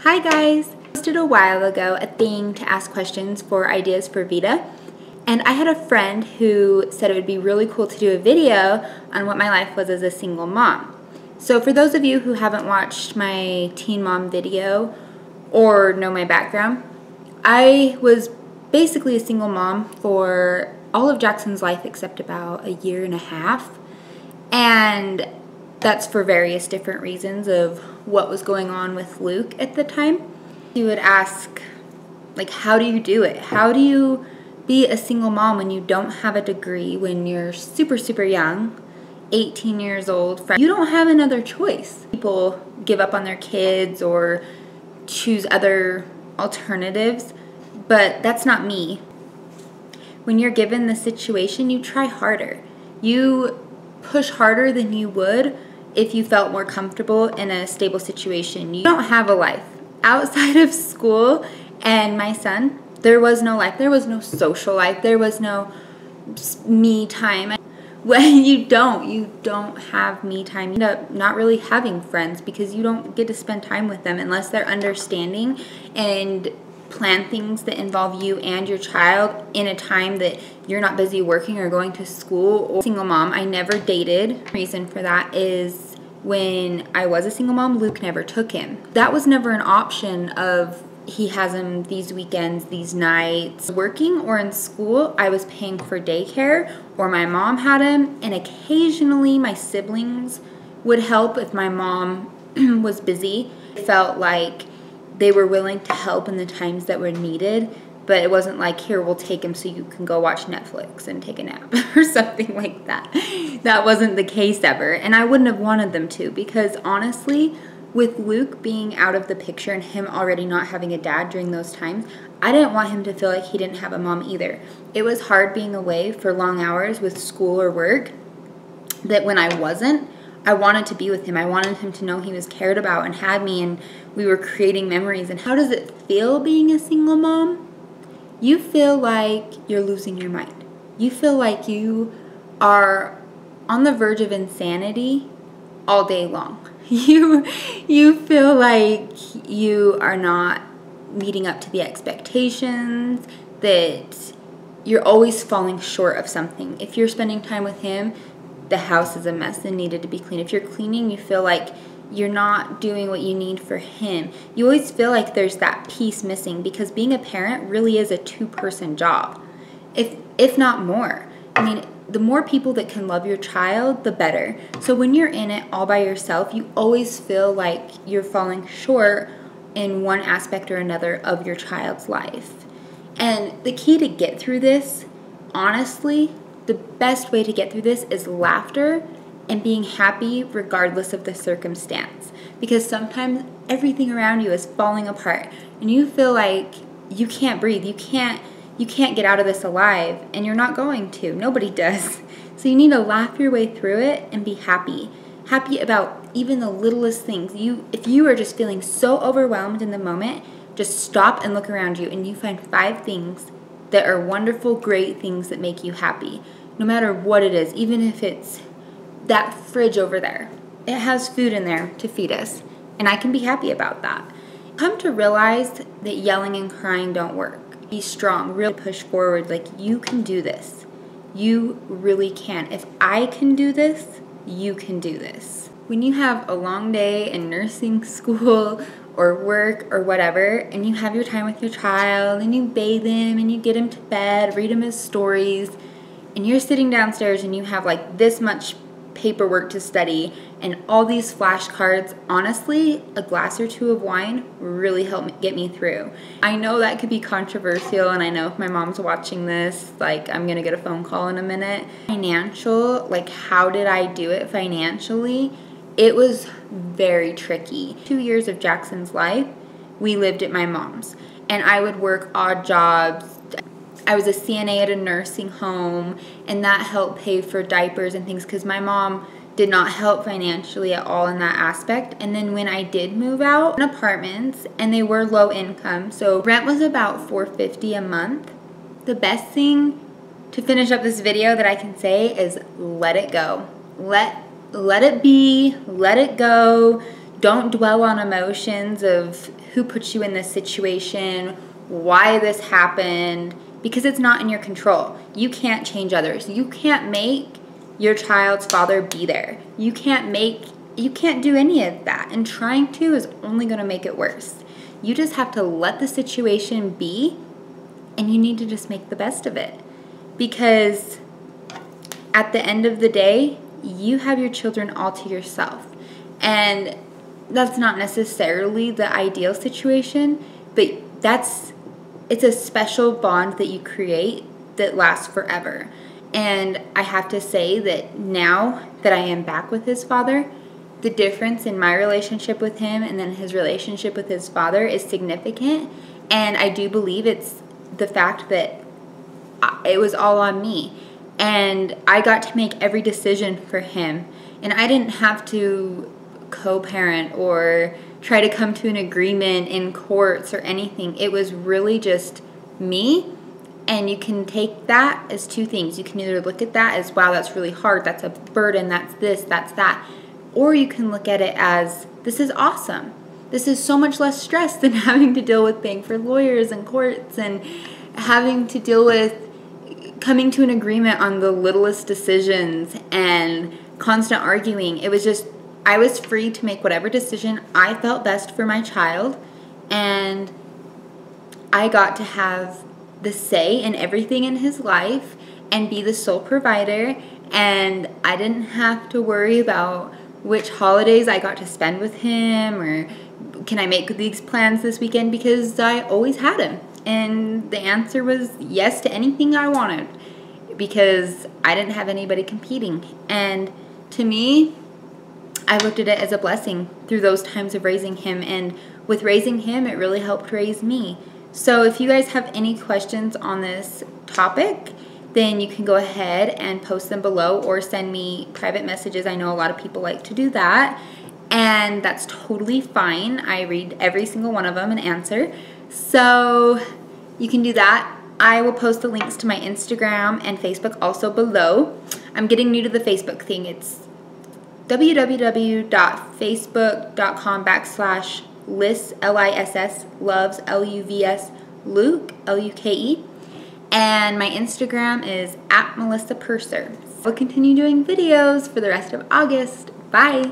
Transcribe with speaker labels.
Speaker 1: Hi guys! I posted a while ago a thing to ask questions for ideas for Veda, and I had a friend who said it would be really cool to do a video on what my life was as a single mom. So for those of you who haven't watched my teen mom video or know my background, I was basically a single mom for all of Jackson's life except about a year and a half, and that's for various different reasons of what was going on with Luke at the time. You would ask, like, how do you do it? How do you be a single mom when you don't have a degree, when you're super, super young, 18 years old? You don't have another choice. People give up on their kids or choose other alternatives, but that's not me. When you're given the situation, you try harder. You push harder than you would if you felt more comfortable in a stable situation. You don't have a life. Outside of school and my son, there was no life. There was no social life. There was no me time. When you don't have me time. You end up not really having friends because you don't get to spend time with them unless they're understanding and plan things that involve you and your child in a time that you're not busy working or going to school. Or single mom, I never dated. The reason for that is when I was a single mom, Luke never took him. That was never an option of he has him these weekends, these nights. Working or in school, I was paying for daycare or my mom had him, and occasionally my siblings would help if my mom was busy. It felt like they were willing to help in the times that were needed, but it wasn't like, here, we'll take him so you can go watch Netflix and take a nap or something like that. That wasn't the case ever, and I wouldn't have wanted them to, because honestly, with Luke being out of the picture and him already not having a dad during those times, I didn't want him to feel like he didn't have a mom either. It was hard being away for long hours with school or work, that when I wasn't, I wanted to be with him. I wanted him to know he was cared about and had me, and we were creating memories. And how does it feel being a single mom? You feel like you're losing your mind. You feel like you are on the verge of insanity all day long. You feel like you are not meeting up to the expectations, that you're always falling short of something. If you're spending time with him, the house is a mess and needed to be clean. If you're cleaning, you feel like you're not doing what you need for him. You always feel like there's that piece missing, because being a parent really is a two-person job, if not more. I mean, the more people that can love your child, the better. So when you're in it all by yourself, you always feel like you're falling short in one aspect or another of your child's life. And the key to get through this, honestly, the best way to get through this is laughter and being happy regardless of the circumstance. Because sometimes everything around you is falling apart and you feel like you can't breathe, you can't get out of this alive, and you're not going to. Nobody does. So you need to laugh your way through it and be happy. Happy about even the littlest things. If you are just feeling so overwhelmed in the moment, just stop and look around you and you find 5 things that are wonderful, great things that make you happy. No matter what it is, even if it's that fridge over there. It has food in there to feed us, and I can be happy about that. Come to realize that yelling and crying don't work. Be strong, really push forward, like you can do this. You really can. If I can do this, you can do this. When you have a long day in nursing school or work or whatever, and you have your time with your child, and you bathe him, and you get him to bed, read him his stories, and you're sitting downstairs and you have like this much paperwork to study and all these flashcards, honestly, a glass or 2 of wine really helped get me through. I know that could be controversial, and I know if my mom's watching this, like, I'm gonna get a phone call in a minute. Financial, like, how did I do it financially? It was very tricky. 2 years of Jackson's life, we lived at my mom's, and I would work odd jobs. I was a CNA at a nursing home, and that helped pay for diapers and things because my mom did not help financially at all in that aspect. And then when I did move out in apartments, and they were low income, so rent was about $450 a month. The best thing to finish up this video that I can say is let it go. Let it be, let it go. don't dwell on emotions of who put you in this situation, why this happened, because it's not in your control. You can't change others. You can't make your child's father be there. You can't do any of that. And trying to is only going to make it worse. You just have to let the situation be, and you need to just make the best of it. Because at the end of the day, you have your children all to yourself. And that's not necessarily the ideal situation, but it's a special bond that you create that lasts forever. And I have to say that now that I am back with his father, the difference in my relationship with him and then his relationship with his father is significant. And I do believe it's the fact that it was all on me. And I got to make every decision for him. And I didn't have to co-parent or try to come to an agreement in courts or anything. It was really just me. And you can take that as two things. You can either look at that as, wow, that's really hard, that's a burden, that's this, that's that. Or you can look at it as, this is awesome. This is so much less stress than having to deal with paying for lawyers and courts and having to deal with coming to an agreement on the littlest decisions and constant arguing. It was just, I was free to make whatever decision I felt best for my child, and I got to have the say in everything in his life and be the sole provider, and I didn't have to worry about which holidays I got to spend with him or can I make these plans this weekend, because I always had him. And the answer was yes to anything I wanted because I didn't have anybody competing. And to me, I looked at it as a blessing through those times of raising him. And with raising him, it really helped raise me. So if you guys have any questions on this topic, then you can go ahead and post them below or send me private messages. I know a lot of people like to do that, and that's totally fine. I read every single one of them and answer. So you can do that. I will post the links to my Instagram and Facebook also below. I'm getting new to the Facebook thing. It's www.facebook.com/Liss, L-I-S-S, loves, L-U-V-S, Luke, L-U-K-E. And my Instagram is @MelissaPurser. I'll continue doing videos for the rest of August. Bye!